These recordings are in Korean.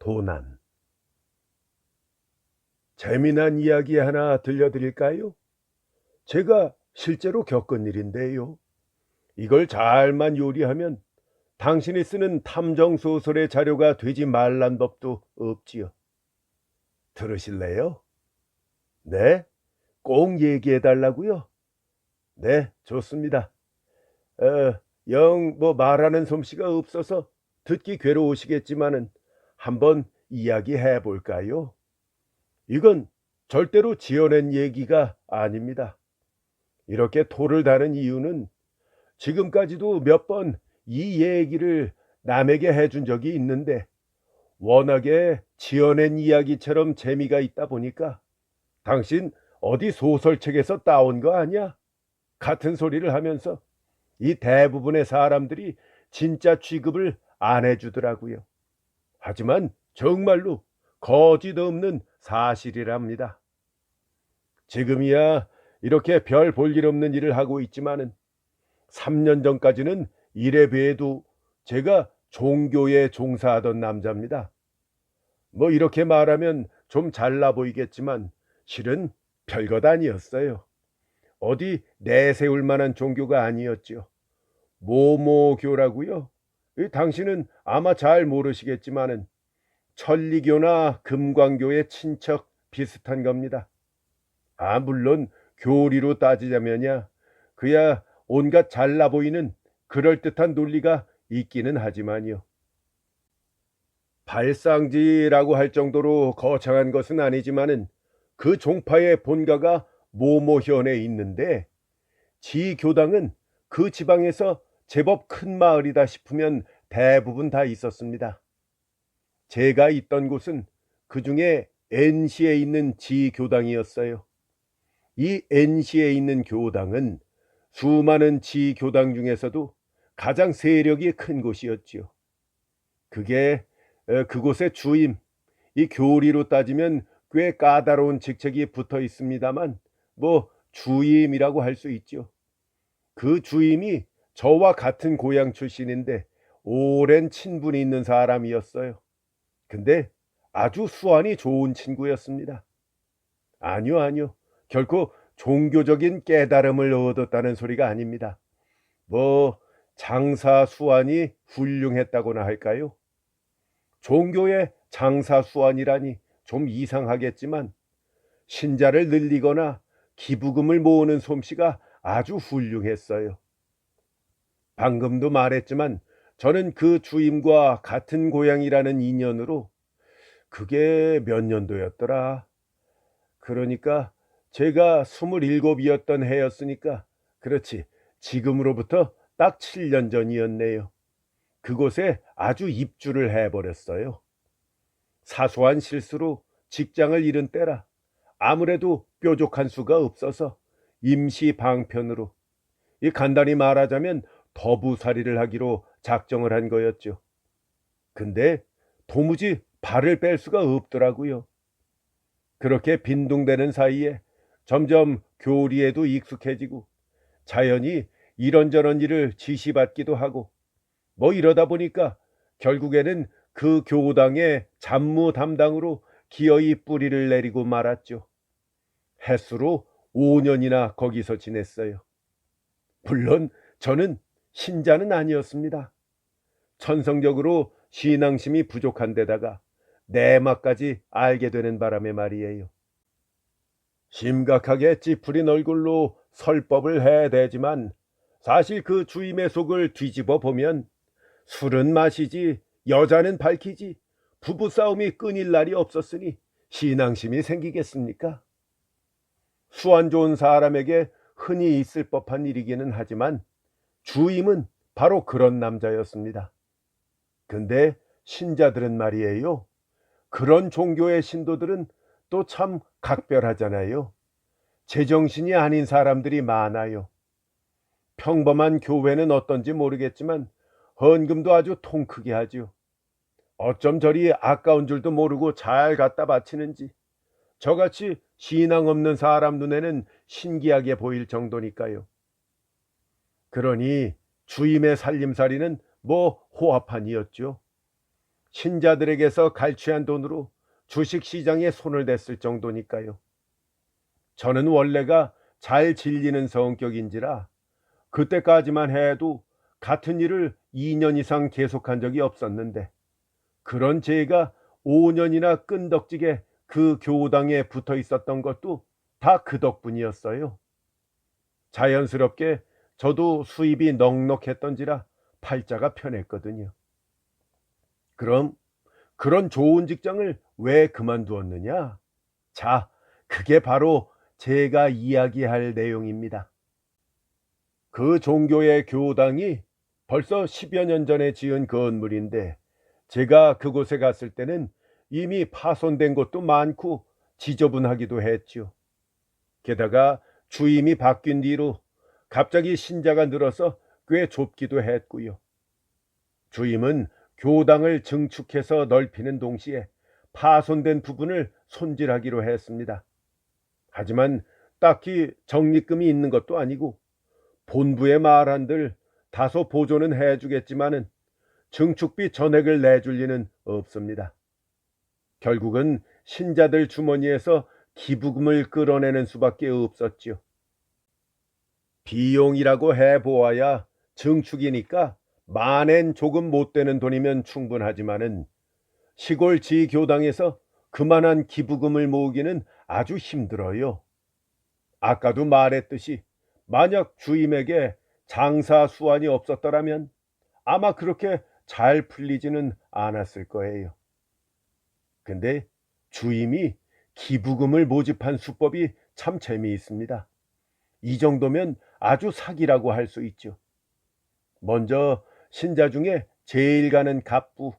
도난. 재미난 이야기 하나 들려드릴까요? 제가 실제로 겪은 일인데요. 이걸 잘만 요리하면 당신이 쓰는 탐정소설의 자료가 되지 말란 법도 없지요. 들으실래요? 네, 꼭 얘기해 달라고요? 네, 좋습니다. 영 말하는 솜씨가 없어서 듣기 괴로우시겠지만은 한번 이야기해 볼까요? 이건 절대로 지어낸 얘기가 아닙니다. 이렇게 토를 다는 이유는 지금까지도 몇 번 이 얘기를 남에게 해준 적이 있는데 워낙에 지어낸 이야기처럼 재미가 있다 보니까 당신 어디 소설책에서 따온 거 아니야? 같은 소리를 하면서 이 대부분의 사람들이 진짜 취급을 안 해주더라고요. 하지만 정말로 거짓 없는 사실이랍니다. 지금이야 이렇게 별 볼 일 없는 일을 하고 있지만은 3년 전까지는 일에 비해도 제가 종교에 종사하던 남자입니다. 이렇게 말하면 좀 잘나 보이겠지만 실은 별것 아니었어요. 어디 내세울 만한 종교가 아니었죠. 모모교라고요. 당신은 아마 잘 모르시겠지만은 천리교나 금광교의 친척 비슷한 겁니다. 물론 교리로 따지자면야 그야 온갖 잘나 보이는 그럴듯한 논리가 있기는 하지만요. 발상지라고 할 정도로 거창한 것은 아니지만은 그 종파의 본가가 모모현에 있는데 지 교당은 그 지방에서 제법 큰 마을이다 싶으면 대부분 다 있었습니다. 제가 있던 곳은 그 중에 N시에 있는 지 교당이었어요. 이 N시에 있는 교당은 수많은 지 교당 중에서도 가장 세력이 큰 곳이었지요. 그게 그곳의 주임, 이 교리로 따지면 꽤 까다로운 직책이 붙어 있습니다만 주임이라고 할 수 있죠. 그 주임이 저와 같은 고향 출신인데 오랜 친분이 있는 사람이었어요. 근데 아주 수완이 좋은 친구였습니다. 아니요. 결코 종교적인 깨달음을 얻었다는 소리가 아닙니다. 장사 수완이 훌륭했다고나 할까요? 종교의 장사 수완이라니 좀 이상하겠지만 신자를 늘리거나 기부금을 모으는 솜씨가 아주 훌륭했어요. 방금도 말했지만 저는 그 주임과 같은 고향이라는 인연으로 그게 몇 년도였더라. 그러니까 제가 27이었던 해였으니까 그렇지 지금으로부터 딱 7년 전이었네요. 그곳에 아주 입주를 해버렸어요. 사소한 실수로 직장을 잃은 때라 아무래도 뾰족한 수가 없어서 임시 방편으로 간단히 말하자면 더부살이를 하기로 작정을 한 거였죠. 근데 도무지 발을 뺄 수가 없더라고요. 그렇게 빈둥대는 사이에 점점 교리에도 익숙해지고 자연히 이런저런 일을 지시받기도 하고 이러다 보니까 결국에는 그 교당의 잡무 담당으로 기어이 뿌리를 내리고 말았죠. 햇수로 5년이나 거기서 지냈어요. 물론 저는 신자는 아니었습니다. 천성적으로 신앙심이 부족한 데다가 내막까지 알게 되는 바람에 말이에요. 심각하게 찌푸린 얼굴로 설법을 해대지만 사실 그 주임의 속을 뒤집어 보면 술은 마시지 여자는 밝히지 부부싸움이 끊일 날이 없었으니 신앙심이 생기겠습니까? 수완 좋은 사람에게 흔히 있을 법한 일이기는 하지만 주임은 바로 그런 남자였습니다. 근데 신자들은 말이에요. 그런 종교의 신도들은 또 참 각별하잖아요. 제정신이 아닌 사람들이 많아요. 평범한 교회는 어떤지 모르겠지만 헌금도 아주 통 크게 하죠. 어쩜 저리 아까운 줄도 모르고 잘 갖다 바치는지 저같이 신앙 없는 사람 눈에는 신기하게 보일 정도니까요. 그러니 주임의 살림살이는 호합한이었죠. 신자들에게서 갈취한 돈으로 주식시장에 손을 댔을 정도니까요. 저는 원래가 잘 질리는 성격인지라 그때까지만 해도 같은 일을 2년 이상 계속한 적이 없었는데 그런 제가 5년이나 끈덕지게 그 교당에 붙어 있었던 것도 다 그 덕분이었어요. 자연스럽게 저도 수입이 넉넉했던지라 팔자가 편했거든요. 그럼 그런 좋은 직장을 왜 그만두었느냐? 자, 그게 바로 제가 이야기할 내용입니다. 그 종교의 교당이 벌써 10여 년 전에 지은 건물인데 제가 그곳에 갔을 때는 이미 파손된 곳도 많고 지저분하기도 했죠. 게다가 주임이 바뀐 뒤로 갑자기 신자가 늘어서 꽤 좁기도 했고요. 주임은 교당을 증축해서 넓히는 동시에 파손된 부분을 손질하기로 했습니다. 하지만 딱히 적립금이 있는 것도 아니고 본부에 말한들 다소 보조는 해주겠지만은 증축비 전액을 내줄 리는 없습니다. 결국은 신자들 주머니에서 기부금을 끌어내는 수밖에 없었지요. 비용이라고 해보아야 증축이니까 만엔 조금 못 되는 돈이면 충분하지만은 시골 지교당에서 그만한 기부금을 모으기는 아주 힘들어요. 아까도 말했듯이 만약 주임에게 장사 수완이 없었더라면 아마 그렇게 잘 풀리지는 않았을 거예요. 근데 주임이 기부금을 모집한 수법이 참 재미있습니다. 이 정도면 아주 사기라고 할 수 있죠. 먼저 신자 중에 제일 가는 갑부,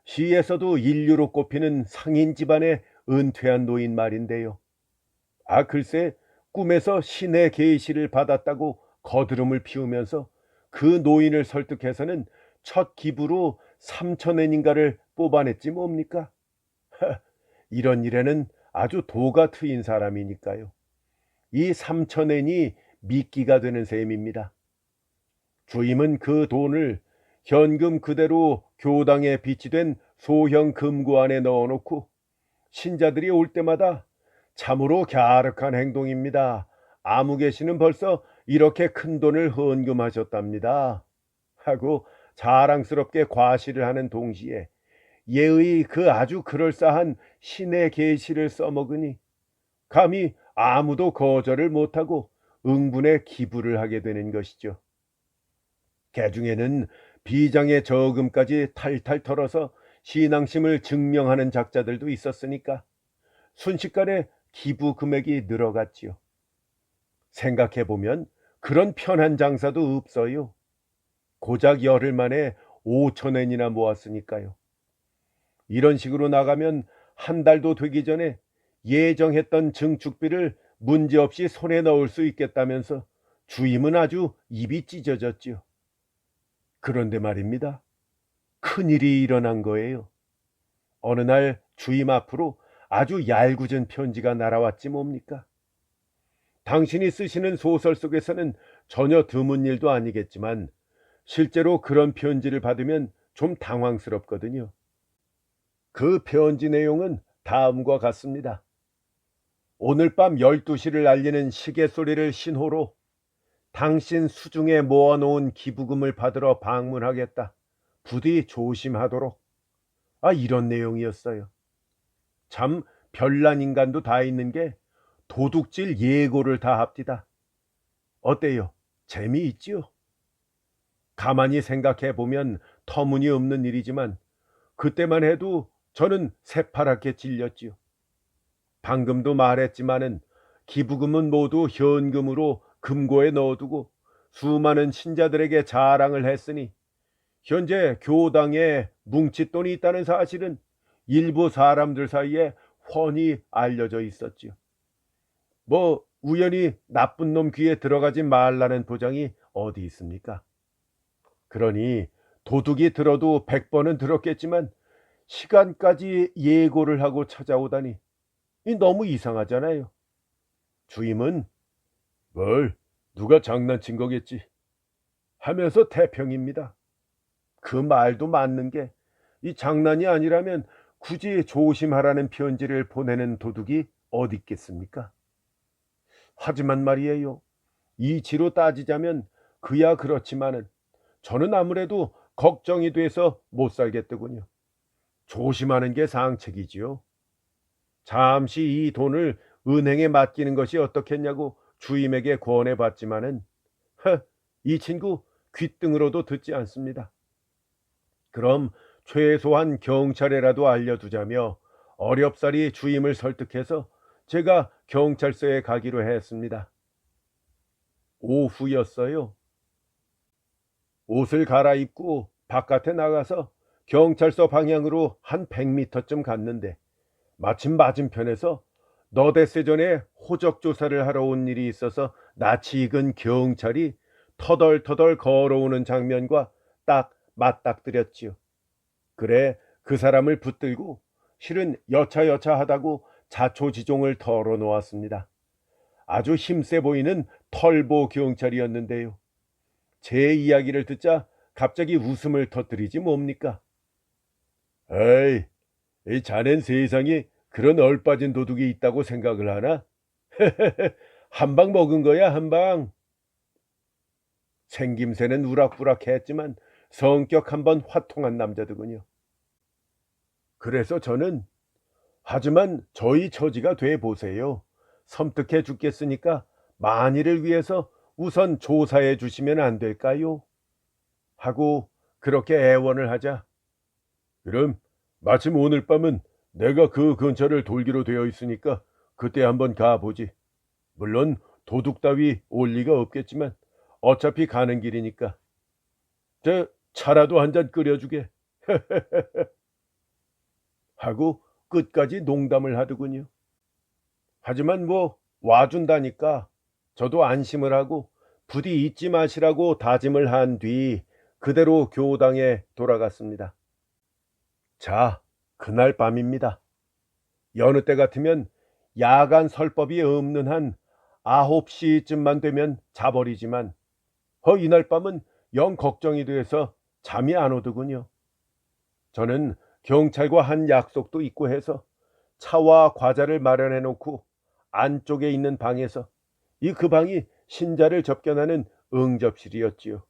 시에서도 인류로 꼽히는 상인 집안의 은퇴한 노인 말인데요. 글쎄 꿈에서 신의 계시를 받았다고 거드름을 피우면서 그 노인을 설득해서는 첫 기부로 3,000엔인가를 뽑아냈지 뭡니까? 이런 일에는 아주 도가 트인 사람이니까요. 이 3,000엔이 미끼가 되는 셈입니다. 주임은 그 돈을 현금 그대로 교당에 비치된 소형 금고 안에 넣어놓고 신자들이 올 때마다 참으로 갸륵한 행동입니다. 아무개 씨는 벌써 이렇게 큰 돈을 헌금하셨답니다. 하고 자랑스럽게 과시를 하는 동시에 예의 그 아주 그럴싸한 신의 계시를 써먹으니 감히 아무도 거절을 못하고 응분의 기부를 하게 되는 것이죠. 개중에는 비장의 저금까지 탈탈 털어서 신앙심을 증명하는 작자들도 있었으니까 순식간에 기부 금액이 늘어갔지요. 생각해보면 그런 편한 장사도 없어요. 고작 열흘 만에 5,000엔이나 모았으니까요. 이런 식으로 나가면 한 달도 되기 전에 예정했던 증축비를 문제없이 손에 넣을 수 있겠다면서 주임은 아주 입이 찢어졌지요. 그런데 말입니다. 큰일이 일어난 거예요. 어느 날 주임 앞으로 아주 얄궂은 편지가 날아왔지 뭡니까? 당신이 쓰시는 소설 속에서는 전혀 드문 일도 아니겠지만 실제로 그런 편지를 받으면 좀 당황스럽거든요. 그 편지 내용은 다음과 같습니다. 오늘 밤 12시를 알리는 시계 소리를 신호로 당신 수중에 모아놓은 기부금을 받으러 방문하겠다. 부디 조심하도록. 이런 내용이었어요. 참 별난 인간도 다 있는 게 도둑질 예고를 다 합디다. 어때요? 재미있지요? 가만히 생각해 보면 터무니없는 일이지만 그때만 해도 저는 새파랗게 질렸지요. 방금도 말했지만은 기부금은 모두 현금으로 금고에 넣어두고 수많은 신자들에게 자랑을 했으니 현재 교당에 뭉칫돈이 있다는 사실은 일부 사람들 사이에 훤히 알려져 있었지요. 우연히 나쁜 놈 귀에 들어가지 말라는 보장이 어디 있습니까? 그러니 도둑이 들어도 100번은 들었겠지만 시간까지 예고를 하고 찾아오다니 너무 이상하잖아요. 주임은 뭘 누가 장난친 거겠지 하면서 태평입니다. 그 말도 맞는 게 이 장난이 아니라면 굳이 조심하라는 편지를 보내는 도둑이 어디 있겠습니까? 하지만 말이에요. 이치로 따지자면 그야 그렇지만은 저는 아무래도 걱정이 돼서 못 살겠더군요. 조심하는 게 상책이지요. 잠시 이 돈을 은행에 맡기는 것이 어떻겠냐고 주임에게 권해봤지만은 이 친구 귓등으로도 듣지 않습니다. 그럼 최소한 경찰에라도 알려두자며 어렵사리 주임을 설득해서 제가 경찰서에 가기로 했습니다. 오후였어요. 옷을 갈아입고 바깥에 나가서 경찰서 방향으로 한 100m쯤 갔는데 마침 맞은편에서 너댓새 전에 호적 조사를 하러 온 일이 있어서 낯이 익은 경찰이 터덜터덜 걸어오는 장면과 딱 맞닥뜨렸지요. 그래 그 사람을 붙들고 실은 여차여차하다고 자초지종을 털어놓았습니다. 아주 힘세 보이는 털보 경찰이었는데요. 제 이야기를 듣자 갑자기 웃음을 터뜨리지 뭡니까? 에이, 이 자넨 세상에 그런 얼빠진 도둑이 있다고 생각을 하나? 한 방 먹은 거야, 한 방. 생김새는 우락부락했지만 성격 한번 화통한 남자더군요. 그래서 저는 하지만 저희 처지가 돼 보세요. 섬뜩해 죽겠으니까 만일을 위해서 우선 조사해 주시면 안 될까요? 하고 그렇게 애원을 하자. 그럼 마침 오늘 밤은 내가 그 근처를 돌기로 되어 있으니까 그때 한번 가보지. 물론 도둑 따위 올 리가 없겠지만 어차피 가는 길이니까. 저 차라도 한 잔 끓여주게. 하고 끝까지 농담을 하더군요. 하지만 뭐 와준다니까 저도 안심을 하고 부디 잊지 마시라고 다짐을 한 뒤 그대로 교당에 돌아갔습니다. 자, 그날 밤입니다. 여느 때 같으면 야간 설법이 없는 한 9시쯤만 되면 자버리지만 이날 밤은 영 걱정이 돼서 잠이 안 오더군요. 저는 경찰과 한 약속도 있고 해서 차와 과자를 마련해 놓고 안쪽에 있는 방에서 그 방이 신자를 접견하는 응접실이었지요.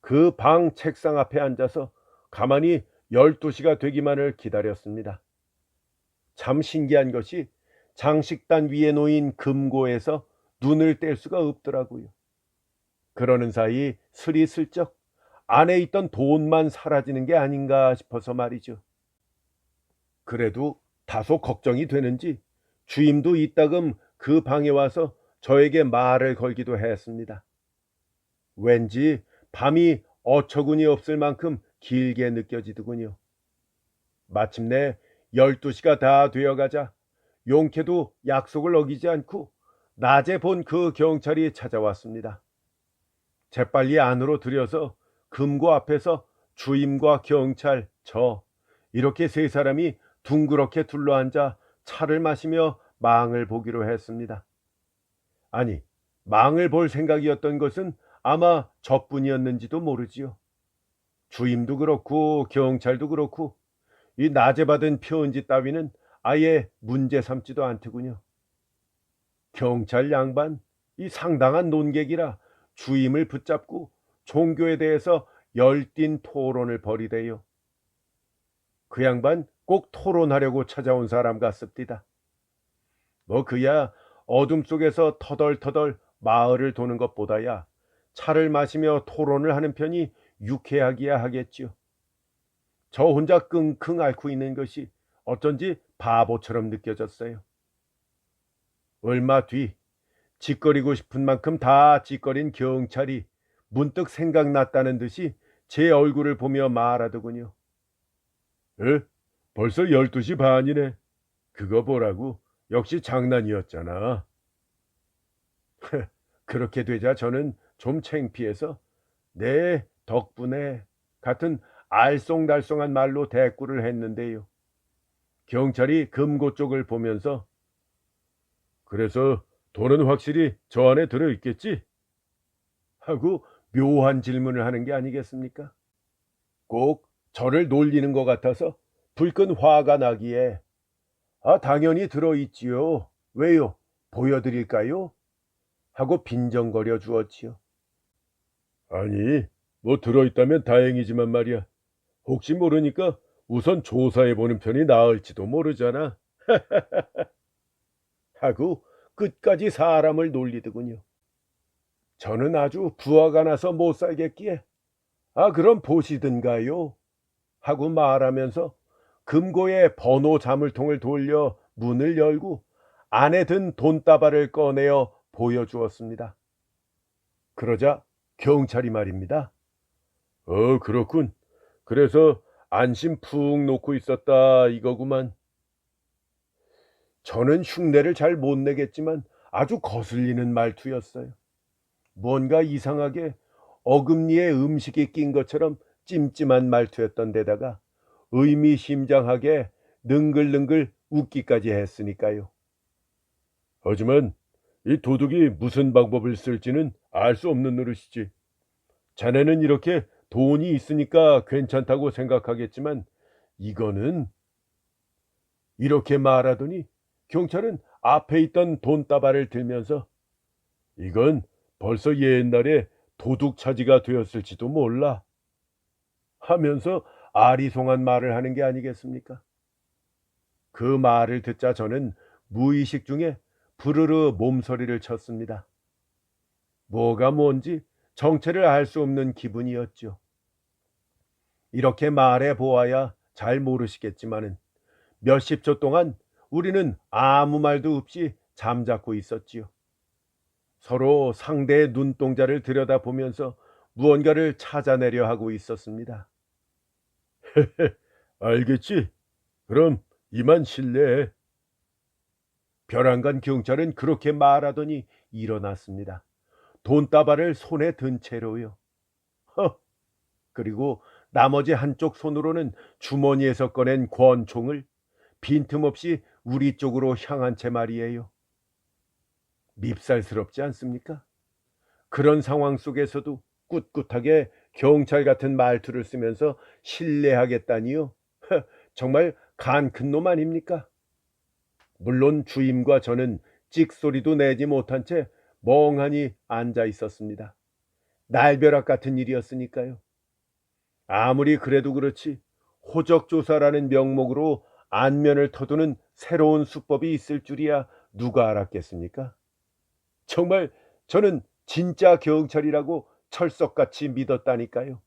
그 방 책상 앞에 앉아서 가만히 12시가 되기만을 기다렸습니다. 참 신기한 것이 장식단 위에 놓인 금고에서 눈을 뗄 수가 없더라고요. 그러는 사이 스리슬쩍 안에 있던 돈만 사라지는 게 아닌가 싶어서 말이죠. 그래도 다소 걱정이 되는지 주임도 이따금 그 방에 와서 저에게 말을 걸기도 했습니다. 왠지 밤이 어처구니 없을 만큼 길게 느껴지더군요. 마침내 12시가 다 되어가자 용케도 약속을 어기지 않고 낮에 본 그 경찰이 찾아왔습니다. 재빨리 안으로 들여서 금고 앞에서 주임과 경찰, 저 이렇게 세 사람이 둥그렇게 둘러앉아 차를 마시며 망을 보기로 했습니다. 아니, 망을 볼 생각이었던 것은 아마 저뿐이었는지도 모르지요. 주임도 그렇고 경찰도 그렇고 이 낮에 받은 편지 따위는 아예 문제 삼지도 않더군요. 경찰 양반, 이 상당한 논객이라 주임을 붙잡고 종교에 대해서 열띤 토론을 벌이대요. 그 양반 꼭 토론하려고 찾아온 사람 같습니다. 뭐 그야 어둠 속에서 터덜터덜 마을을 도는 것보다야 차를 마시며 토론을 하는 편이 유쾌하기야 하겠지요. 저 혼자 끙끙 앓고 있는 것이 어쩐지 바보처럼 느껴졌어요. 얼마 뒤 짓거리고 싶은 만큼 다 짓거린 경찰이 문득 생각났다는 듯이 제 얼굴을 보며 말하더군요. 벌써 12시 반이네. 그거 보라고. 역시 장난이었잖아. 그렇게 되자 저는 좀 창피해서 네, 덕분에 같은 알쏭달쏭한 말로 대꾸를 했는데요. 경찰이 금고 쪽을 보면서 그래서 돈은 확실히 저 안에 들어있겠지? 하고 묘한 질문을 하는 게 아니겠습니까? 꼭 저를 놀리는 것 같아서 불끈 화가 나기에 당연히 들어있지요. 왜요? 보여드릴까요? 하고 빈정거려 주었지요. 아니, 뭐 들어있다면 다행이지만 말이야. 혹시 모르니까 우선 조사해보는 편이 나을지도 모르잖아. 하고 끝까지 사람을 놀리더군요. 저는 아주 부화가 나서 못 살겠기에 그럼 보시든가요? 하고 말하면서 금고의 번호 자물통을 돌려 문을 열고 안에 든 돈다발을 꺼내어 보여주었습니다. 그러자 경찰이 말입니다. 그렇군. 그래서 안심 푹 놓고 있었다 이거구만. 저는 흉내를 잘 못 내겠지만 아주 거슬리는 말투였어요. 뭔가 이상하게 어금니에 음식이 낀 것처럼 찜찜한 말투였던 데다가 의미심장하게 능글능글 웃기까지 했으니까요. 하지만 이 도둑이 무슨 방법을 쓸지는 알 수 없는 노릇이지. 자네는 이렇게 돈이 있으니까 괜찮다고 생각하겠지만 이거는 이렇게 말하더니 경찰은 앞에 있던 돈다발을 들면서 이건 벌써 옛날에 도둑 차지가 되었을지도 몰라 하면서 아리송한 말을 하는 게 아니겠습니까? 그 말을 듣자 저는 무의식 중에 부르르 몸서리를 쳤습니다. 뭐가 뭔지 정체를 알 수 없는 기분이었죠. 이렇게 말해 보아야 잘 모르시겠지만은 몇십 초 동안 우리는 아무 말도 없이 잠자코 있었지요. 서로 상대의 눈동자를 들여다보면서 무언가를 찾아내려 하고 있었습니다. 알겠지? 그럼 이만 실례해. 벼랑간 경찰은 그렇게 말하더니 일어났습니다. 돈다발을 손에 든 채로요. 그리고 나머지 한쪽 손으로는 주머니에서 꺼낸 권총을 빈틈없이 우리 쪽으로 향한 채 말이에요. 밉살스럽지 않습니까? 그런 상황 속에서도 꿋꿋하게 경찰 같은 말투를 쓰면서 신뢰하겠다니요. 정말 간 큰 놈 아닙니까? 물론 주임과 저는 찍소리도 내지 못한 채 멍하니 앉아 있었습니다. 날벼락 같은 일이었으니까요. 아무리 그래도 그렇지 호적조사라는 명목으로 안면을 터두는 새로운 수법이 있을 줄이야 누가 알았겠습니까? 정말 저는 진짜 경찰이라고 철석같이 믿었다니까요.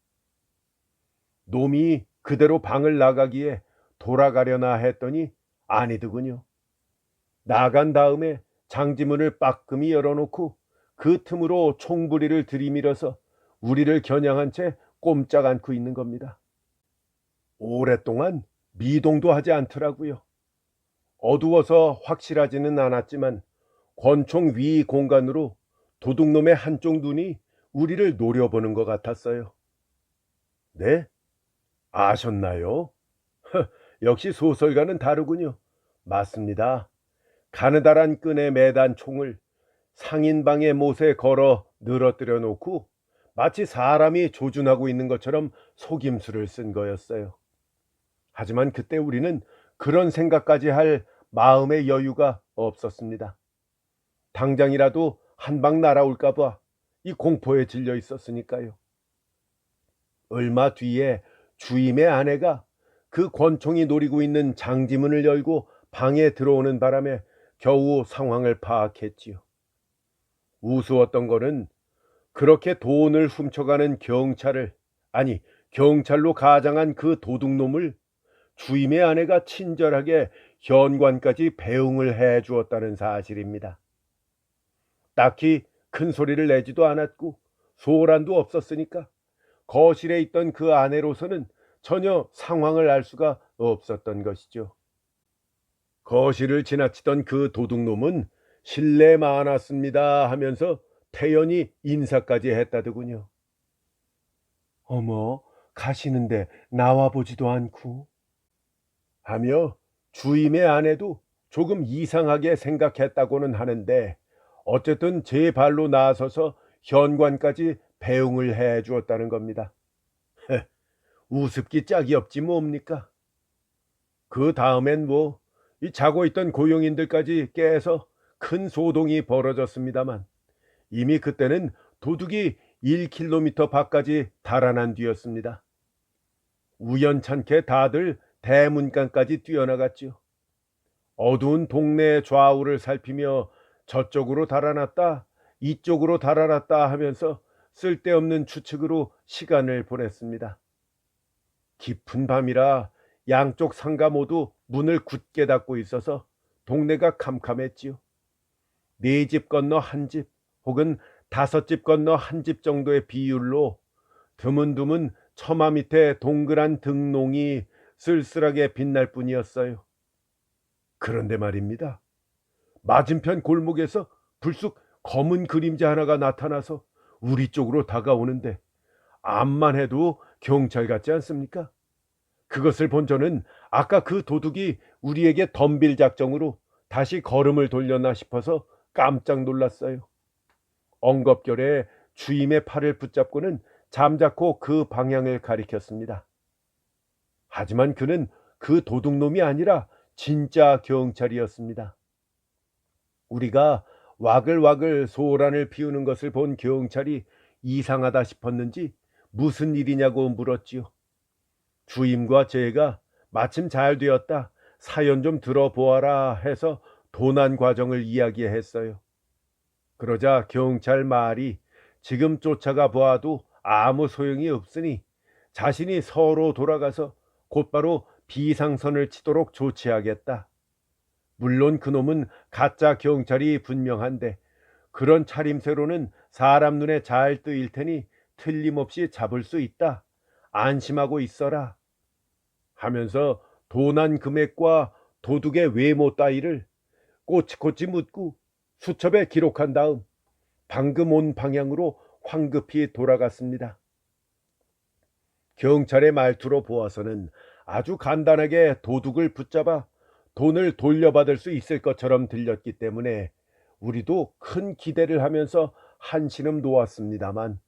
놈이 그대로 방을 나가기에 돌아가려나 했더니 아니더군요. 나간 다음에 장지문을 빠끔히 열어놓고 그 틈으로 총부리를 들이밀어서 우리를 겨냥한 채 꼼짝 않고 있는 겁니다. 오랫동안 미동도 하지 않더라고요. 어두워서 확실하지는 않았지만 권총 위 공간으로 도둑놈의 한쪽 눈이 우리를 노려보는 것 같았어요. 네? 아셨나요? 역시 소설가는 다르군요. 맞습니다. 가느다란 끈에 매단 총을 상인방의 못에 걸어 늘어뜨려 놓고 마치 사람이 조준하고 있는 것처럼 속임수를 쓴 거였어요. 하지만 그때 우리는 그런 생각까지 할 마음의 여유가 없었습니다. 당장이라도 한 방 날아올까봐 이 공포에 질려 있었으니까요. 얼마 뒤에 주임의 아내가 그 권총이 노리고 있는 장지문을 열고 방에 들어오는 바람에 겨우 상황을 파악했지요. 우스웠던 거는 그렇게 돈을 훔쳐가는 경찰로 가장한 그 도둑놈을 주임의 아내가 친절하게 현관까지 배웅을 해 주었다는 사실입니다. 딱히 큰 소리를 내지도 않았고 소란도 없었으니까 거실에 있던 그 아내로서는 전혀 상황을 알 수가 없었던 것이죠. 거실을 지나치던 그 도둑놈은 실례 많았습니다 하면서 태연히 인사까지 했다더군요. 어머, 가시는데 나와보지도 않고 하며 주임의 아내도 조금 이상하게 생각했다고는 하는데 어쨌든 제 발로 나서서 현관까지 배웅을 해 주었다는 겁니다. 우습기 짝이 없지 뭡니까? 그 다음엔 이 자고 있던 고용인들까지 깨서 큰 소동이 벌어졌습니다만 이미 그때는 도둑이 1km 밖까지 달아난 뒤였습니다. 우연찮게 다들 대문간까지 뛰어나갔지요. 어두운 동네 좌우를 살피며 저쪽으로 달아났다, 이쪽으로 달아났다 하면서 쓸데없는 추측으로 시간을 보냈습니다. 깊은 밤이라 양쪽 상가 모두 문을 굳게 닫고 있어서 동네가 캄캄했지요. 4집 건너 한 집, 혹은 5집 건너 한 집 정도의 비율로 드문드문 처마 밑에 동그란 등농이 쓸쓸하게 빛날 뿐이었어요. 그런데 말입니다. 맞은편 골목에서 불쑥 검은 그림자 하나가 나타나서 우리 쪽으로 다가오는데 암만 해도 경찰 같지 않습니까? 그것을 본 저는 아까 그 도둑이 우리에게 덤빌 작정으로 다시 걸음을 돌렸나 싶어서 깜짝 놀랐어요. 엉겁결에 주임의 팔을 붙잡고는 잠자코 그 방향을 가리켰습니다. 하지만 그는 그 도둑놈이 아니라 진짜 경찰이었습니다. 우리가 와글와글 소란을 피우는 것을 본 경찰이 이상하다 싶었는지 무슨 일이냐고 물었지요. 주임과 제가 마침 잘 되었다, 사연 좀 들어보아라 해서 도난 과정을 이야기했어요. 그러자 경찰 말이 지금 쫓아가 보아도 아무 소용이 없으니 자신이 서로 돌아가서 곧바로 비상선을 치도록 조치하겠다. 물론 그놈은 가짜 경찰이 분명한데 그런 차림새로는 사람 눈에 잘 뜨일 테니 틀림없이 잡을 수 있다. 안심하고 있어라. 하면서 도난 금액과 도둑의 외모 따위를 꼬치꼬치 묻고 수첩에 기록한 다음 방금 온 방향으로 황급히 돌아갔습니다. 경찰의 말투로 보아서는 아주 간단하게 도둑을 붙잡아 돈을 돌려받을 수 있을 것처럼 들렸기 때문에 우리도 큰 기대를 하면서 한시름 놓았습니다만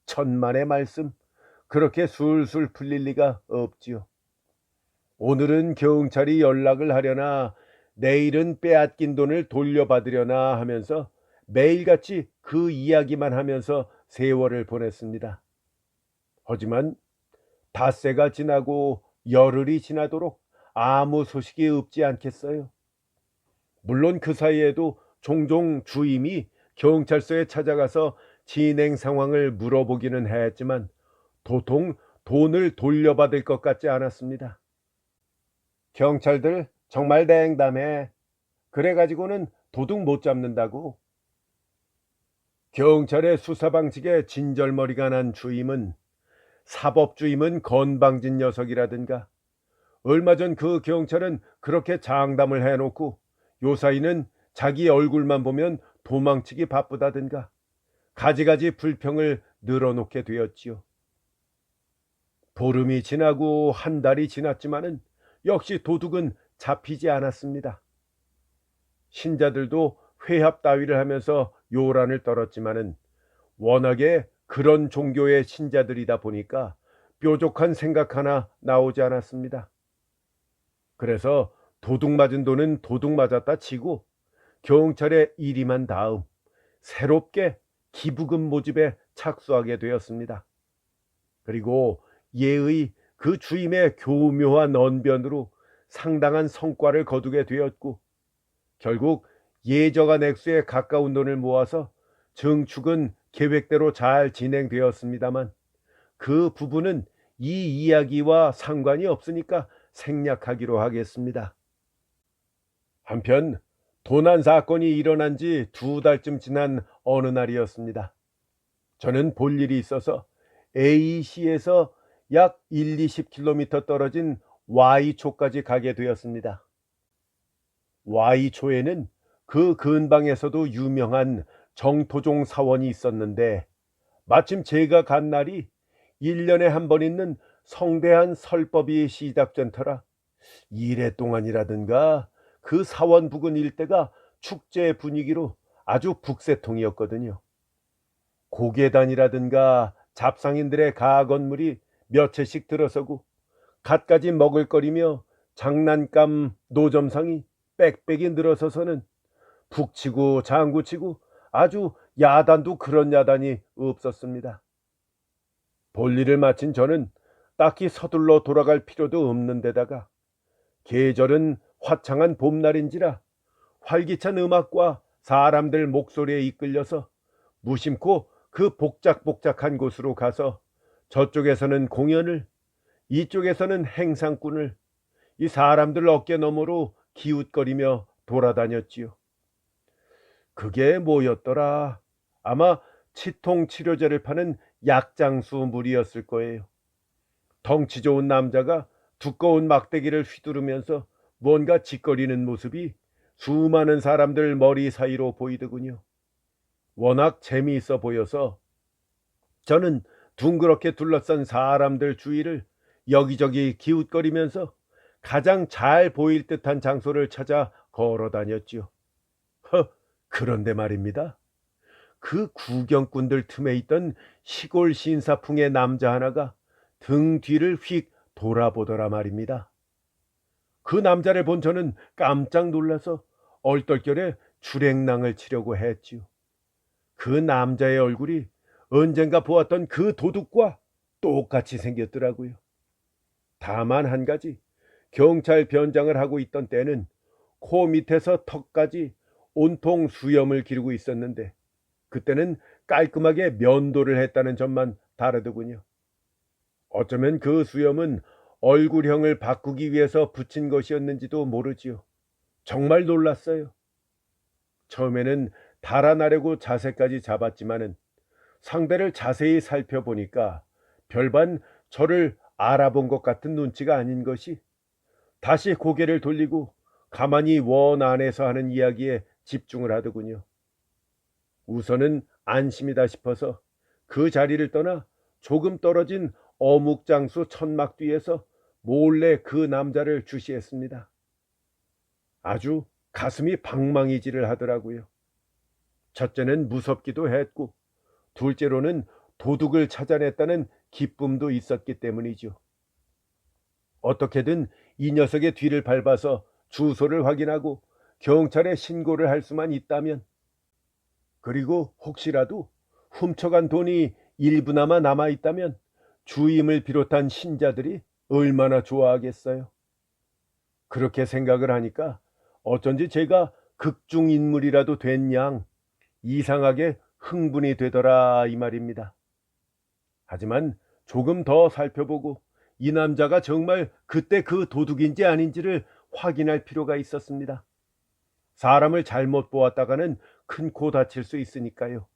천만의 말씀, 그렇게 술술 풀릴 리가 없지요. 오늘은 경찰이 연락을 하려나 내일은 빼앗긴 돈을 돌려받으려나 하면서 매일같이 그 이야기만 하면서 세월을 보냈습니다. 하지만 닷새가 지나고 열흘이 지나도록 아무 소식이 없지 않겠어요. 물론 그 사이에도 종종 주임이 경찰서에 찾아가서 진행 상황을 물어보기는 했지만 도통 돈을 돌려받을 것 같지 않았습니다. 경찰들 정말 냉담해. 그래가지고는 도둑 못 잡는다고. 경찰의 수사 방식에 진절머리가 난 주임은 사법주임은 건방진 녀석이라든가, 얼마 전 그 경찰은 그렇게 장담을 해놓고 요사이는 자기 얼굴만 보면 도망치기 바쁘다든가 가지가지 불평을 늘어놓게 되었지요. 보름이 지나고 한 달이 지났지만은 역시 도둑은 잡히지 않았습니다. 신자들도 회합 따위를 하면서 요란을 떨었지만은 워낙에 그런 종교의 신자들이다 보니까 뾰족한 생각 하나 나오지 않았습니다. 그래서 도둑 맞은 돈은 도둑 맞았다 치고 경찰에 일임한 다음 새롭게 기부금 모집에 착수하게 되었습니다. 그리고 예의 그 주임의 교묘한 언변으로 상당한 성과를 거두게 되었고 결국 예저간 액수에 가까운 돈을 모아서 증축은 계획대로 잘 진행되었습니다만 그 부분은 이 이야기와 상관이 없으니까 생략하기로 하겠습니다. 한편 도난 사건이 일어난 지 2달쯤 지난 어느 날이었습니다. 저는 볼 일이 있어서 A시에서 약 1-20km 떨어진 Y초까지 가게 되었습니다. Y초에는 그 근방에서도 유명한 정토종 사원이 있었는데 마침 제가 간 날이 1년에 한 번 있는 성대한 설법이 시작된 터라 이래 동안이라든가 그 사원 부근 일대가 축제 분위기로 아주 북새통이었거든요. 고계단이라든가 잡상인들의 가건물이 몇 채씩 들어서고 갖가지 먹을거리며 장난감 노점상이 빽빽이 늘어서서는 북치고 장구치고 아주 야단도 그런 야단이 없었습니다. 볼일을 마친 저는 딱히 서둘러 돌아갈 필요도 없는 데다가 계절은 화창한 봄날인지라 활기찬 음악과 사람들 목소리에 이끌려서 무심코 그 복작복작한 곳으로 가서 저쪽에서는 공연을, 이쪽에서는 행상꾼을 이 사람들 어깨 너머로 기웃거리며 돌아다녔지요. 그게 뭐였더라? 아마 치통 치료제를 파는 약장수 무리였을 거예요. 덩치 좋은 남자가 두꺼운 막대기를 휘두르면서 뭔가 짓거리는 모습이 수많은 사람들 머리 사이로 보이더군요. 워낙 재미있어 보여서 저는 둥그렇게 둘러싼 사람들 주위를 여기저기 기웃거리면서 가장 잘 보일 듯한 장소를 찾아 걸어 다녔지요. 그런데 말입니다. 그 구경꾼들 틈에 있던 시골 신사풍의 남자 하나가 등 뒤를 휙 돌아보더라 말입니다. 그 남자를 본 저는 깜짝 놀라서 얼떨결에 출행낭을 치려고 했지요. 그 남자의 얼굴이 언젠가 보았던 그 도둑과 똑같이 생겼더라고요. 다만 한 가지, 경찰 변장을 하고 있던 때는 코 밑에서 턱까지 온통 수염을 기르고 있었는데 그때는 깔끔하게 면도를 했다는 점만 다르더군요. 어쩌면 그 수염은 얼굴형을 바꾸기 위해서 붙인 것이었는지도 모르지요. 정말 놀랐어요. 처음에는 달아나려고 자세까지 잡았지만은 상대를 자세히 살펴보니까 별반 저를 알아본 것 같은 눈치가 아닌 것이 다시 고개를 돌리고 가만히 원 안에서 하는 이야기에 집중을 하더군요. 우선은 안심이다 싶어서 그 자리를 떠나 조금 떨어진 어묵장수 천막 뒤에서 몰래 그 남자를 주시했습니다. 아주 가슴이 방망이질을 하더라고요. 첫째는 무섭기도 했고 둘째로는 도둑을 찾아냈다는 기쁨도 있었기 때문이죠. 어떻게든 이 녀석의 뒤를 밟아서 주소를 확인하고 경찰에 신고를 할 수만 있다면, 그리고 혹시라도 훔쳐간 돈이 일부나마 남아있다면 주임을 비롯한 신자들이 얼마나 좋아하겠어요. 그렇게 생각을 하니까 어쩐지 제가 극중인물이라도 된 양 이상하게 흥분이 되더라 이 말입니다. 하지만 조금 더 살펴보고 이 남자가 정말 그때 그 도둑인지 아닌지를 확인할 필요가 있었습니다. 사람을 잘못 보았다가는 큰 코 다칠 수 있으니까요.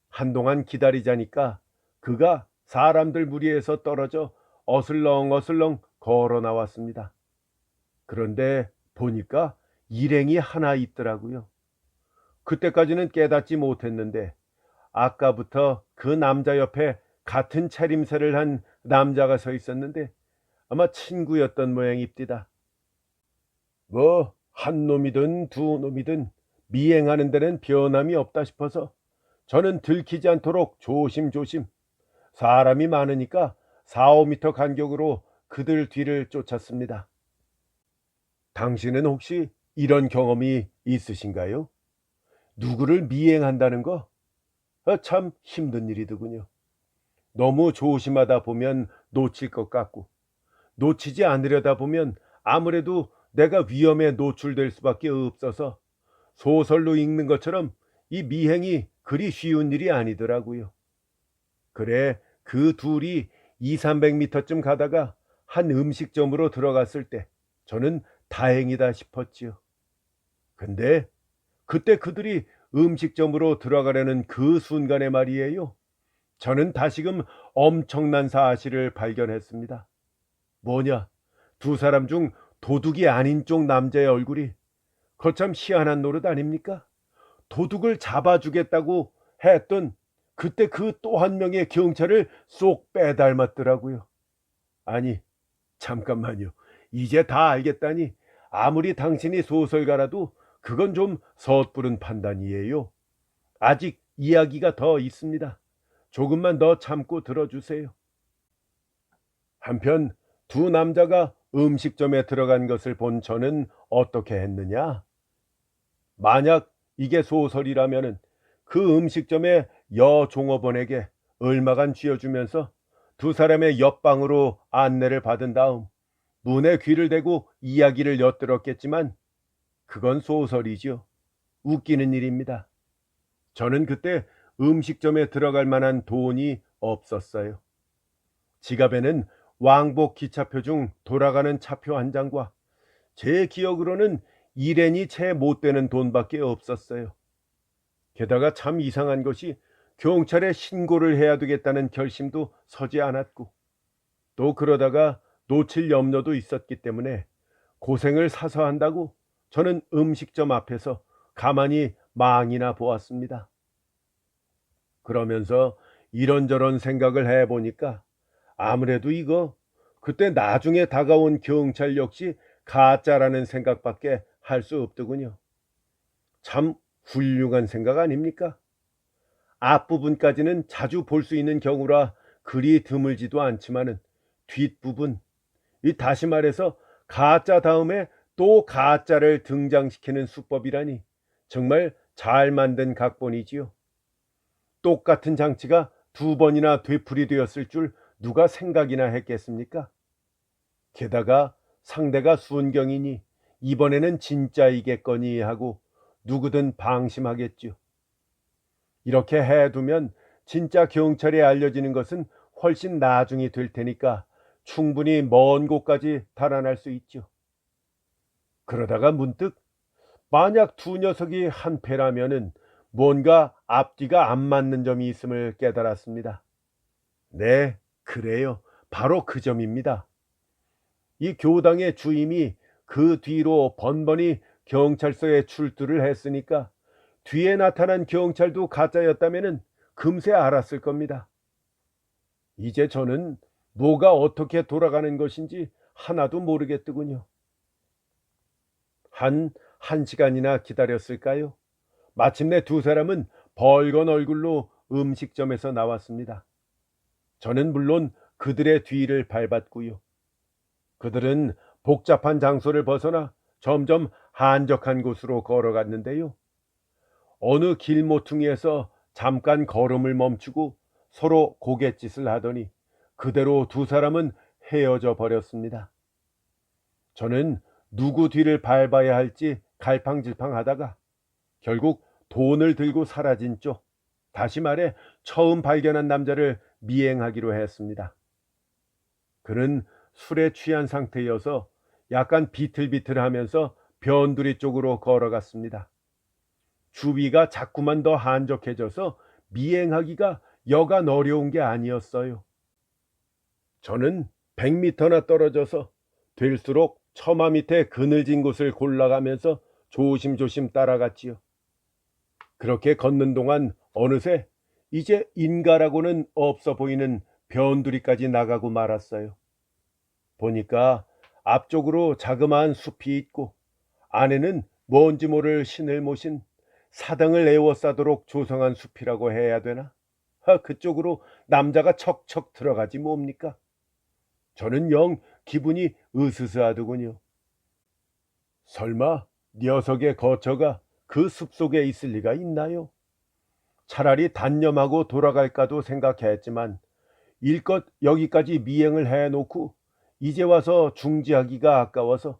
한동안 기다리자니까 그가 사람들 무리에서 떨어져 어슬렁어슬렁 걸어 나왔습니다. 그런데 보니까 일행이 하나 있더라고요. 그때까지는 깨닫지 못했는데 아까부터 그 남자 옆에 같은 차림새를 한 남자가 서 있었는데 아마 친구였던 모양입디다. 뭐 한 놈이든 두 놈이든 미행하는 데는 변함이 없다 싶어서 저는 들키지 않도록 조심조심 사람이 많으니까 4, 5미터 간격으로 그들 뒤를 쫓았습니다. 당신은 혹시 이런 경험이 있으신가요? 누구를 미행한다는 거? 참 힘든 일이더군요. 너무 조심하다 보면 놓칠 것 같고 놓치지 않으려다 보면 아무래도 내가 위험에 노출될 수밖에 없어서 소설로 읽는 것처럼 이 미행이 그리 쉬운 일이 아니더라고요. 그래 그 둘이 2, 300m쯤 가다가 한 음식점으로 들어갔을 때 저는 다행이다 싶었지요. 근데 그때 그들이 음식점으로 들어가려는 그 순간에 말이에요. 저는 다시금 엄청난 사실을 발견했습니다. 뭐냐? 두 사람 중 도둑이 아닌 쪽 남자의 얼굴이 거참 희한한 노릇 아닙니까? 도둑을 잡아주겠다고 했던 그때 그 또 한 명의 경찰을 쏙 빼닮았더라고요. 아니, 잠깐만요. 이제 다 알겠다니 아무리 당신이 소설가라도 그건 좀 섣부른 판단이에요. 아직 이야기가 더 있습니다. 조금만 더 참고 들어주세요. 한편 두 남자가 음식점에 들어간 것을 본 저는 어떻게 했느냐? 만약 이게 소설이라면은 그 음식점의 여종업원에게 얼마간 쥐어주면서 두 사람의 옆방으로 안내를 받은 다음 문에 귀를 대고 이야기를 엿들었겠지만 그건 소설이죠. 웃기는 일입니다. 저는 그때 음식점에 들어갈 만한 돈이 없었어요. 지갑에는 왕복 기차표 중 돌아가는 차표 한 장과 제 기억으로는 1엔이 채 못 되는 돈밖에 없었어요. 게다가 참 이상한 것이 경찰에 신고를 해야 되겠다는 결심도 서지 않았고 또 그러다가 놓칠 염려도 있었기 때문에 고생을 사서 한다고 저는 음식점 앞에서 가만히 망이나 보았습니다. 그러면서 이런저런 생각을 해보니까 아무래도 이거 그때 나중에 다가온 경찰 역시 가짜라는 생각밖에 할 수 없더군요. 참 훌륭한 생각 아닙니까? 앞부분까지는 자주 볼 수 있는 경우라 그리 드물지도 않지만은 뒷부분, 이 다시 말해서 가짜 다음에 또 가짜를 등장시키는 수법이라니 정말 잘 만든 각본이지요. 똑같은 장치가 두 번이나 되풀이되었을 줄 누가 생각이나 했겠습니까? 게다가 상대가 순경이니 이번에는 진짜이겠거니 하고 누구든 방심하겠죠. 이렇게 해두면 진짜 경찰에 알려지는 것은 훨씬 나중이 될 테니까 충분히 먼 곳까지 달아날 수 있죠. 그러다가 문득 만약 두 녀석이 한패라면은 뭔가 앞뒤가 안 맞는 점이 있음을 깨달았습니다. 네, 그래요. 바로 그 점입니다. 이 교당의 주임이 그 뒤로 번번이 경찰서에 출두를 했으니까 뒤에 나타난 경찰도 가짜였다면은 금세 알았을 겁니다. 이제 저는 뭐가 어떻게 돌아가는 것인지 하나도 모르겠더군요. 한 1시간이나 기다렸을까요? 마침내 두 사람은 벌건 얼굴로 음식점에서 나왔습니다. 저는 물론 그들의 뒤를 밟았고요. 그들은 복잡한 장소를 벗어나 점점 한적한 곳으로 걸어갔는데요. 어느 길모퉁이에서 잠깐 걸음을 멈추고 서로 고갯짓을 하더니 그대로 두 사람은 헤어져 버렸습니다. 저는 누구 뒤를 밟아야 할지 갈팡질팡하다가 결국 돈을 들고 사라진 쪽, 다시 말해 처음 발견한 남자를 미행하기로 했습니다. 그는 술에 취한 상태여서 약간 비틀비틀하면서 변두리 쪽으로 걸어갔습니다. 주위가 자꾸만 더 한적해져서 미행하기가 여간 어려운 게 아니었어요. 저는 100m나 떨어져서 될수록 처마 밑에 그늘진 곳을 골라가면서 조심조심 따라갔지요. 그렇게 걷는 동안 어느새 이제 인가라고는 없어 보이는 변두리까지 나가고 말았어요. 보니까 앞쪽으로 자그마한 숲이 있고 안에는 뭔지 모를 신을 모신 사당을 에워싸도록 조성한 숲이라고 해야 되나? 그쪽으로 남자가 척척 들어가지 뭡니까? 저는 영 기분이 으스스하더군요. 설마 녀석의 거처가 그 숲속에 있을 리가 있나요? 차라리 단념하고 돌아갈까도 생각했지만 일껏 여기까지 미행을 해놓고 이제 와서 중지하기가 아까워서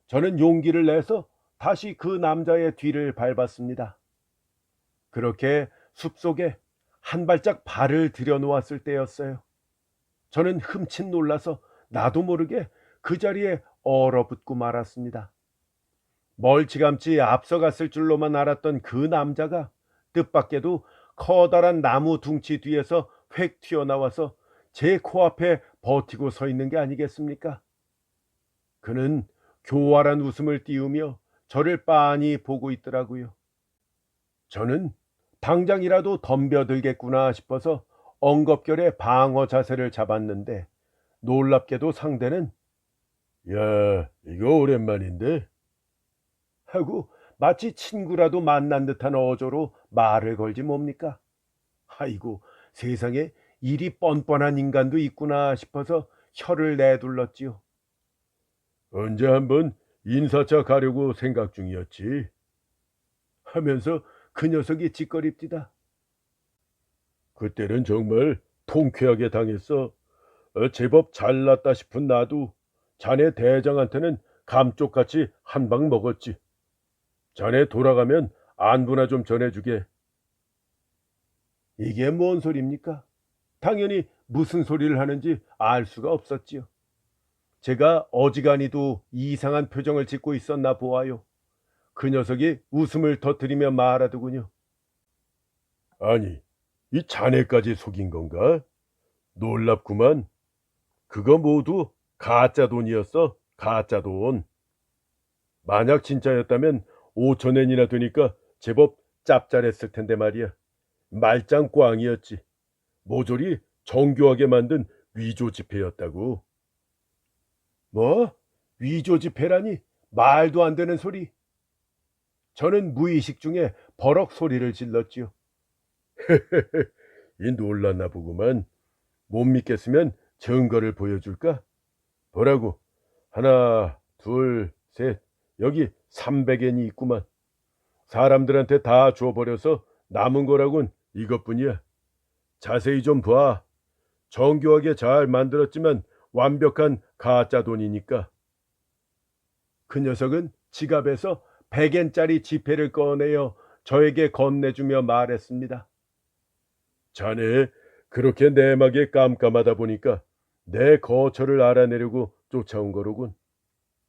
저는 용기를 내서 다시 그 남자의 뒤를 밟았습니다. 그렇게 숲속에 한 발짝 발을 들여놓았을 때였어요. 저는 흠칫 놀라서 나도 모르게 그 자리에 얼어붙고 말았습니다. 멀찌감치 앞서갔을 줄로만 알았던 그 남자가 뜻밖에도 커다란 나무 둥치 뒤에서 획 튀어나와서 제 코앞에 버티고 서 있는 게 아니겠습니까? 그는 교활한 웃음을 띄우며 저를 빤히 보고 있더라고요. 저는 당장이라도 덤벼들겠구나 싶어서 엉겁결에 방어 자세를 잡았는데 놀랍게도 상대는 야, 이거 오랜만인데? 하고 마치 친구라도 만난 듯한 어조로 말을 걸지 뭡니까? 아이고, 세상에 이리 뻔뻔한 인간도 있구나 싶어서 혀를 내둘렀지요. 언제 한번 인사차 가려고 생각 중이었지 하면서 그 녀석이 짓거립디다. 그때는 정말 통쾌하게 당했어. 제법 잘났다 싶은 나도 자네 대장한테는 감쪽같이 한 방 먹었지. 자네 돌아가면 안부나 좀 전해주게. 이게 뭔 소리입니까? 당연히 무슨 소리를 하는지 알 수가 없었지요. 제가 어지간히도 이상한 표정을 짓고 있었나 보아요. 그 녀석이 웃음을 터뜨리며 말하더군요. 아니, 이 자네까지 속인 건가? 놀랍구만. 그거 모두 가짜 돈이었어. 가짜 돈. 만약 진짜였다면 5천엔이나 되니까 제법 짭짤했을 텐데 말이야. 말짱 꽝이었지. 모조리 정교하게 만든 위조 지폐였다고. 뭐? 위조 지폐라니? 말도 안 되는 소리. 저는 무의식 중에 버럭 소리를 질렀지요. 이 놀랐나 보구만. 못 믿겠으면 증거를 보여줄까? 보라고. 하나, 둘, 셋. 여기 300엔이 있구만. 사람들한테 다 줘버려서 남은 거라곤 이것뿐이야. 자세히 좀 봐. 정교하게 잘 만들었지만 완벽한 가짜 돈이니까. 그 녀석은 지갑에서 100엔짜리 지폐를 꺼내어 저에게 건네주며 말했습니다. 자네 그렇게 내막에 깜깜하다 보니까 내 거처를 알아내려고 쫓아온 거로군.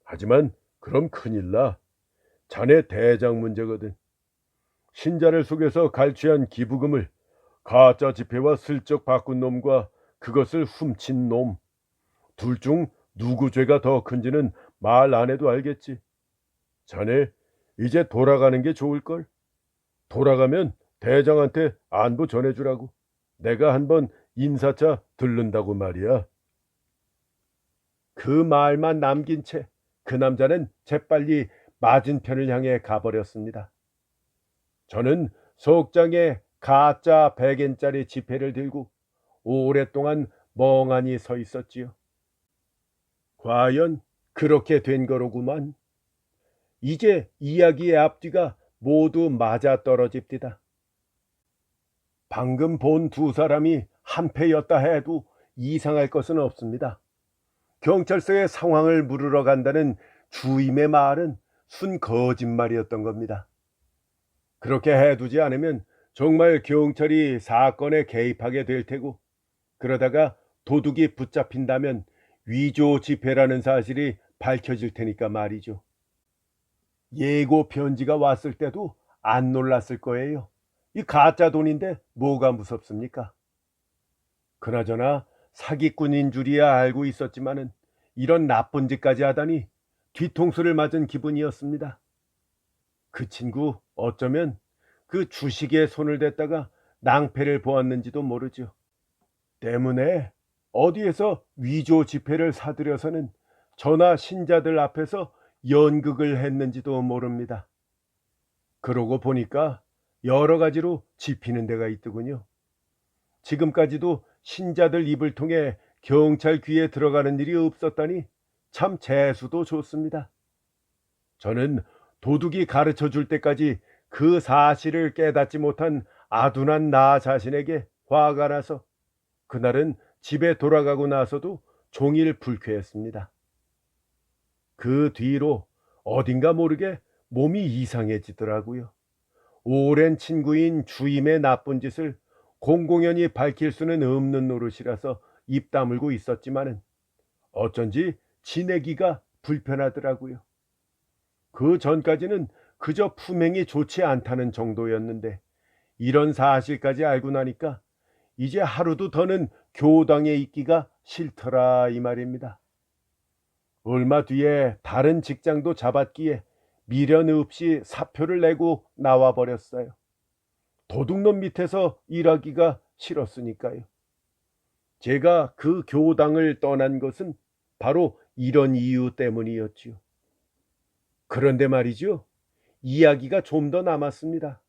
하지만 그럼 큰일 나. 자네 대장 문제거든. 신자를 속여서 갈취한 기부금을 가짜 지폐와 슬쩍 바꾼 놈과 그것을 훔친 놈. 둘 중 누구 죄가 더 큰지는 말 안 해도 알겠지. 자네 이제 돌아가는 게 좋을걸. 돌아가면 대장한테 안부 전해주라고. 내가 한번 인사차 들른다고 말이야. 그 말만 남긴 채 그 남자는 재빨리 맞은편을 향해 가버렸습니다. 저는 속장에 가짜 100엔짜리 지폐를 들고 오랫동안 멍하니 서 있었지요. 과연 그렇게 된 거로구만. 이제 이야기의 앞뒤가 모두 맞아떨어집디다. 방금 본 두 사람이 한패였다 해도 이상할 것은 없습니다. 경찰서에 상황을 물으러 간다는 주임의 말은 순 거짓말이었던 겁니다. 그렇게 해두지 않으면 정말 경찰이 사건에 개입하게 될 테고, 그러다가 도둑이 붙잡힌다면 위조 지폐라는 사실이 밝혀질 테니까 말이죠. 예고 편지가 왔을 때도 안 놀랐을 거예요. 이 가짜 돈인데 뭐가 무섭습니까? 그나저나 사기꾼인 줄이야 알고 있었지만은 이런 나쁜 짓까지 하다니 뒤통수를 맞은 기분이었습니다. 그 친구 어쩌면 그 주식에 손을 댔다가 낭패를 보았는지도 모르죠. 때문에 어디에서 위조 지폐를 사들여서는 저나 신자들 앞에서 연극을 했는지도 모릅니다. 그러고 보니까 여러 가지로 짚이는 데가 있더군요. 지금까지도 신자들 입을 통해 경찰 귀에 들어가는 일이 없었다니 참 재수도 좋습니다. 저는 도둑이 가르쳐 줄 때까지 그 사실을 깨닫지 못한 아둔한 나 자신에게 화가 나서 그날은 집에 돌아가고 나서도 종일 불쾌했습니다. 그 뒤로 어딘가 모르게 몸이 이상해지더라고요. 오랜 친구인 주임의 나쁜 짓을 공공연히 밝힐 수는 없는 노릇이라서 입 다물고 있었지만은 어쩐지 지내기가 불편하더라고요. 그 전까지는 그저 품행이 좋지 않다는 정도였는데 이런 사실까지 알고 나니까 이제 하루도 더는 교당에 있기가 싫더라 이 말입니다. 얼마 뒤에 다른 직장도 잡았기에 미련 없이 사표를 내고 나와버렸어요. 도둑놈 밑에서 일하기가 싫었으니까요. 제가 그 교당을 떠난 것은 바로 이런 이유 때문이었지요. 그런데 말이죠. 이야기가 좀 더 남았습니다.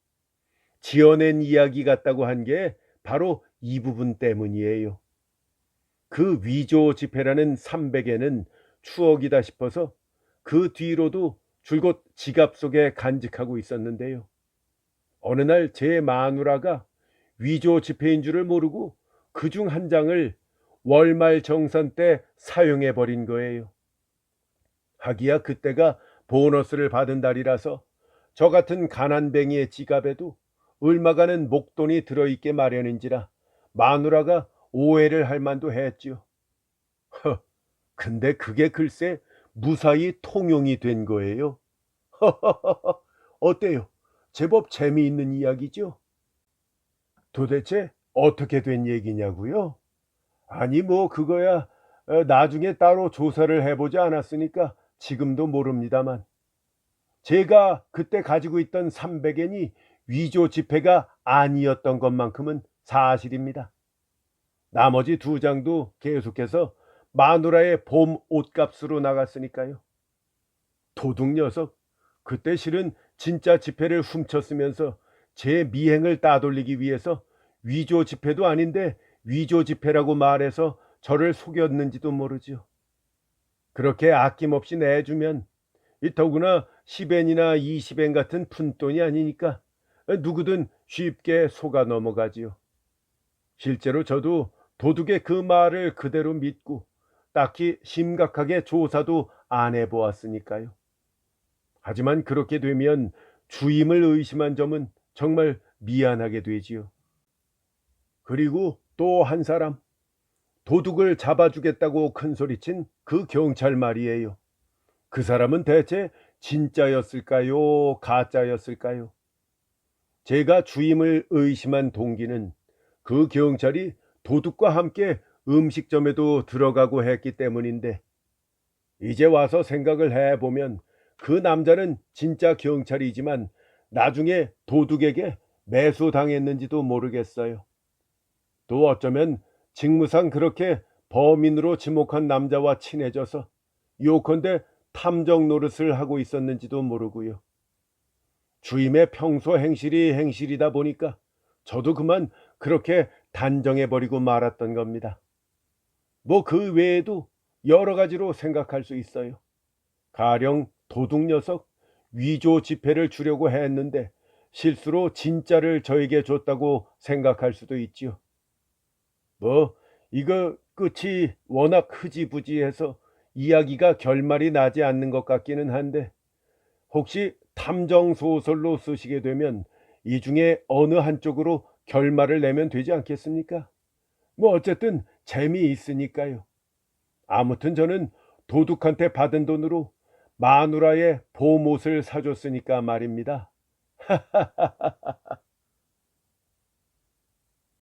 지어낸 이야기 같다고 한 게 바로 이 부분 때문이에요. 그 위조 지폐라는 300에는 추억이다 싶어서 그 뒤로도 줄곧 지갑 속에 간직하고 있었는데요. 어느 날 제 마누라가 위조 지폐인 줄을 모르고 그중 한 장을 월말 정산 때 사용해 버린 거예요. 하기야 그때가 보너스를 받은 달이라서 저 같은 가난뱅이의 지갑에도 얼마가는 목돈이 들어있게 마련인지라 마누라가 오해를 할 만도 했지요. 허, 근데 그게 글쎄 무사히 통용이 된 거예요. 어때요? 제법 재미있는 이야기죠? 도대체 어떻게 된 얘기냐고요? 아니 뭐 그거야 나중에 따로 조사를 해보지 않았으니까 지금도 모릅니다만 제가 그때 가지고 있던 300엔이 위조 지폐가 아니었던 것만큼은 사실입니다. 나머지 두 장도 계속해서 마누라의 봄 옷값으로 나갔으니까요. 도둑 녀석, 그때 실은 진짜 지폐를 훔쳤으면서 제 미행을 따돌리기 위해서 위조 지폐도 아닌데 위조 지폐라고 말해서 저를 속였는지도 모르죠. 그렇게 아낌없이 내주면 더구나 10엔이나 20엔 같은 푼돈이 아니니까 누구든 쉽게 속아 넘어가지요. 실제로 저도 도둑의 그 말을 그대로 믿고 딱히 심각하게 조사도 안 해보았으니까요. 하지만 그렇게 되면 주임을 의심한 점은 정말 미안하게 되지요. 그리고 또 한 사람, 도둑을 잡아주겠다고 큰소리친 그 경찰 말이에요. 그 사람은 대체 진짜였을까요? 가짜였을까요? 제가 주임을 의심한 동기는 그 경찰이 도둑과 함께 음식점에도 들어가고 했기 때문인데 이제 와서 생각을 해보면 그 남자는 진짜 경찰이지만 나중에 도둑에게 매수당했는지도 모르겠어요. 또 어쩌면 직무상 그렇게 범인으로 지목한 남자와 친해져서 요컨대 탐정 노릇을 하고 있었는지도 모르고요. 주임의 평소 행실이 행실이다 보니까 저도 그만 그렇게 단정해버리고 말았던 겁니다. 뭐 그 외에도 여러 가지로 생각할 수 있어요. 가령 도둑 녀석 위조 지폐를 주려고 했는데 실수로 진짜를 저에게 줬다고 생각할 수도 있지요. 뭐 이거 끝이 워낙 흐지부지해서 이야기가 결말이 나지 않는 것 같기는 한데 혹시 탐정 소설로 쓰시게 되면 이 중에 어느 한쪽으로 결말을 내면 되지 않겠습니까? 뭐 어쨌든 재미있으니까요. 아무튼 저는 도둑한테 받은 돈으로 마누라의 봄옷을 사줬으니까 말입니다.